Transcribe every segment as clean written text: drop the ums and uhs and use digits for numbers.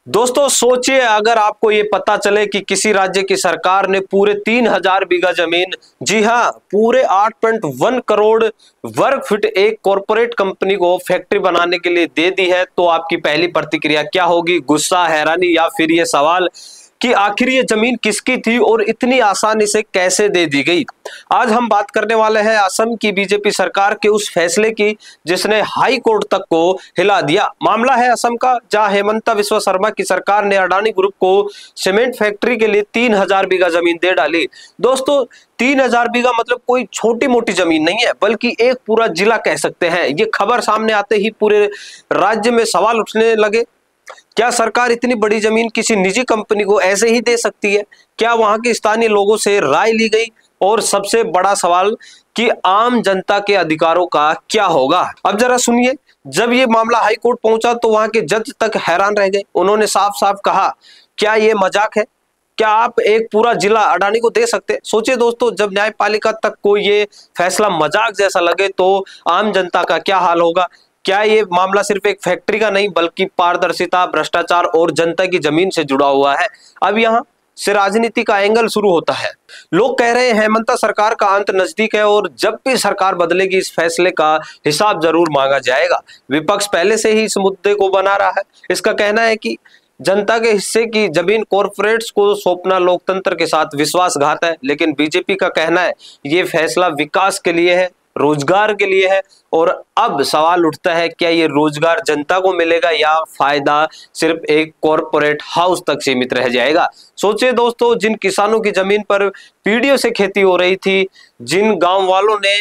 दोस्तों सोचिए, अगर आपको ये पता चले कि किसी राज्य की सरकार ने पूरे 3000 बीघा जमीन, जी हाँ पूरे 8.1 करोड़ वर्ग फीट एक कॉरपोरेट कंपनी को फैक्ट्री बनाने के लिए दे दी है, तो आपकी पहली प्रतिक्रिया क्या होगी? गुस्सा, हैरानी, या फिर ये सवाल कि आखिर ये जमीन किसकी थी और इतनी आसानी से कैसे दे दी गई। आज हम बात करने वाले हैं असम की बीजेपी सरकार के उस फैसले की जिसने हाई कोर्ट तक को हिला दिया। मामला है असम का, जहां हेमंता विश्व शर्मा की सरकार ने अडानी ग्रुप को सीमेंट फैक्ट्री के लिए 3000 बीघा जमीन दे डाली। दोस्तों 3000 बीघा मतलब कोई छोटी मोटी जमीन नहीं है, बल्कि एक पूरा जिला कह सकते हैं। ये खबर सामने आते ही पूरे राज्य में सवाल उठने लगे। क्या सरकार इतनी बड़ी जमीन किसी निजी कंपनी को ऐसे ही दे सकती है? क्या वहां के स्थानीय लोगों से राय ली गई? और सबसे बड़ा सवाल कि आम जनता के अधिकारों का क्या होगा? अब जरा सुनिए। जब ये मामला हाई कोर्ट पहुंचा तो वहां के जज तक हैरान रह गए। उन्होंने साफ साफ कहा, क्या ये मजाक है? क्या आप एक पूरा जिला अडानी को दे सकते? सोचिए दोस्तों, जब न्यायपालिका तक को ये फैसला मजाक जैसा लगे तो आम जनता का क्या हाल होगा। क्या ये मामला सिर्फ एक फैक्ट्री का नहीं, बल्कि पारदर्शिता, भ्रष्टाचार और जनता की जमीन से जुड़ा हुआ है। अब यहाँ से राजनीति का एंगल शुरू होता है। लोग कह रहे हैं हेमंता सरकार का अंत नजदीक है और जब भी सरकार बदलेगी इस फैसले का हिसाब जरूर मांगा जाएगा। विपक्ष पहले से ही इस मुद्दे को बना रहा है। इसका कहना है कि जनता के हिस्से की जमीन कॉरपोरेट्स को सौंपना लोकतंत्र के साथ विश्वासघात है, लेकिन बीजेपी का कहना है ये फैसला विकास के लिए है, रोजगार के लिए है। और अब सवाल उठता है, क्या ये रोजगार जनता को मिलेगा या फायदा सिर्फ एक कॉरपोरेट हाउस तक सीमित रह जाएगा? सोचिए दोस्तों, जिन किसानों की जमीन पर पीढ़ियों से खेती हो रही थी, जिन गांव वालों ने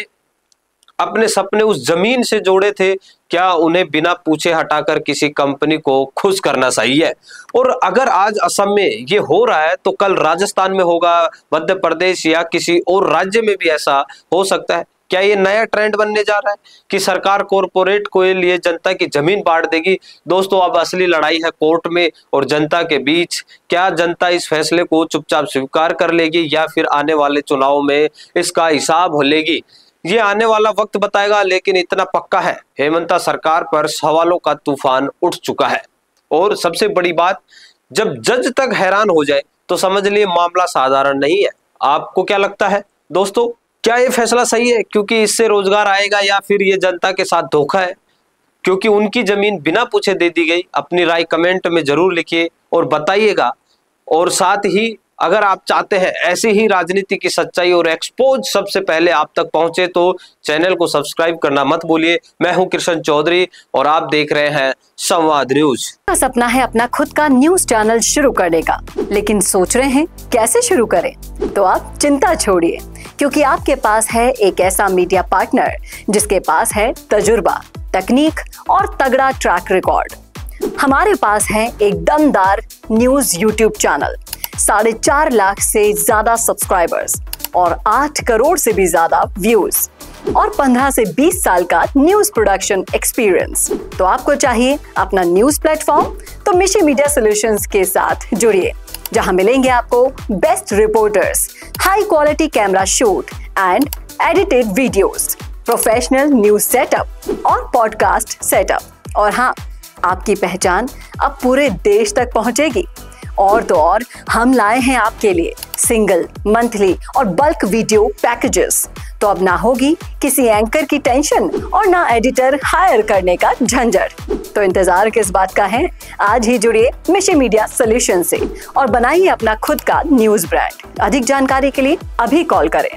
अपने सपने उस जमीन से जोड़े थे, क्या उन्हें बिना पूछे हटाकर किसी कंपनी को खुश करना सही है? और अगर आज असम में ये हो रहा है तो कल राजस्थान में होगा, मध्य प्रदेश या किसी और राज्य में भी ऐसा हो सकता है। क्या ये नया ट्रेंड बनने जा रहा है कि सरकार कॉरपोरेट को लिए जनता की जमीन बांट देगी? दोस्तों अब असली लड़ाई है कोर्ट में और जनता के बीच। क्या जनता इस फैसले को चुपचाप स्वीकार कर लेगी या फिर आने वाले चुनाव में इसका हिसाब लेगी? ये आने वाला वक्त बताएगा, लेकिन इतना पक्का है, हेमंता सरकार पर सवालों का तूफान उठ चुका है। और सबसे बड़ी बात, जब जज तक हैरान हो जाए तो समझ लिए मामला साधारण नहीं है। आपको क्या लगता है दोस्तों, क्या ये फैसला सही है क्योंकि इससे रोजगार आएगा, या फिर ये जनता के साथ धोखा है क्योंकि उनकी जमीन बिना पूछे दे दी गई? अपनी राय कमेंट में जरूर लिखिए और बताइएगा। और साथ ही अगर आप चाहते हैं ऐसी ही राजनीति की सच्चाई और एक्सपोज सबसे पहले आप तक पहुंचे तो चैनल को सब्सक्राइब करना मत भूलिए। मैं हूं कृष्ण चौधरी और आप देख रहे हैं संवाद न्यूज। सपना है अपना खुद का न्यूज चैनल शुरू करने का, लेकिन सोच रहे हैं कैसे शुरू करें? तो आप चिंता छोड़िए, क्योंकि आपके पास है एक ऐसा मीडिया पार्टनर जिसके पास है तजुर्बा, तकनीक और तगड़ा ट्रैक रिकॉर्ड। हमारे पास है एक दमदार न्यूज यूट्यूब चैनल, 4.5 लाख से ज्यादा सब्सक्राइबर्स और 8 करोड़ से भी ज्यादा व्यूज और 15 से 20 साल का न्यूज प्रोडक्शन एक्सपीरियंस। तो आपको चाहिए अपना न्यूज प्लेटफॉर्म, तो मिशी मीडिया सॉल्यूशंस के साथ जुड़िए, जहां मिलेंगे आपको best reporters, high quality camera shoot and edited videos, professional news setup और पॉडकास्ट सेटअप। और हाँ, आपकी पहचान अब पूरे देश तक पहुंचेगी। और तो और, हम लाए हैं आपके लिए सिंगल, मंथली और बल्क वीडियो पैकेजेस। तो अब ना होगी किसी एंकर की टेंशन और ना एडिटर हायर करने का झंझट। तो इंतजार किस बात का है? आज ही जुड़िए मिशी मीडिया सॉल्यूशन से और बनाइए अपना खुद का न्यूज ब्रांड। अधिक जानकारी के लिए अभी कॉल करें।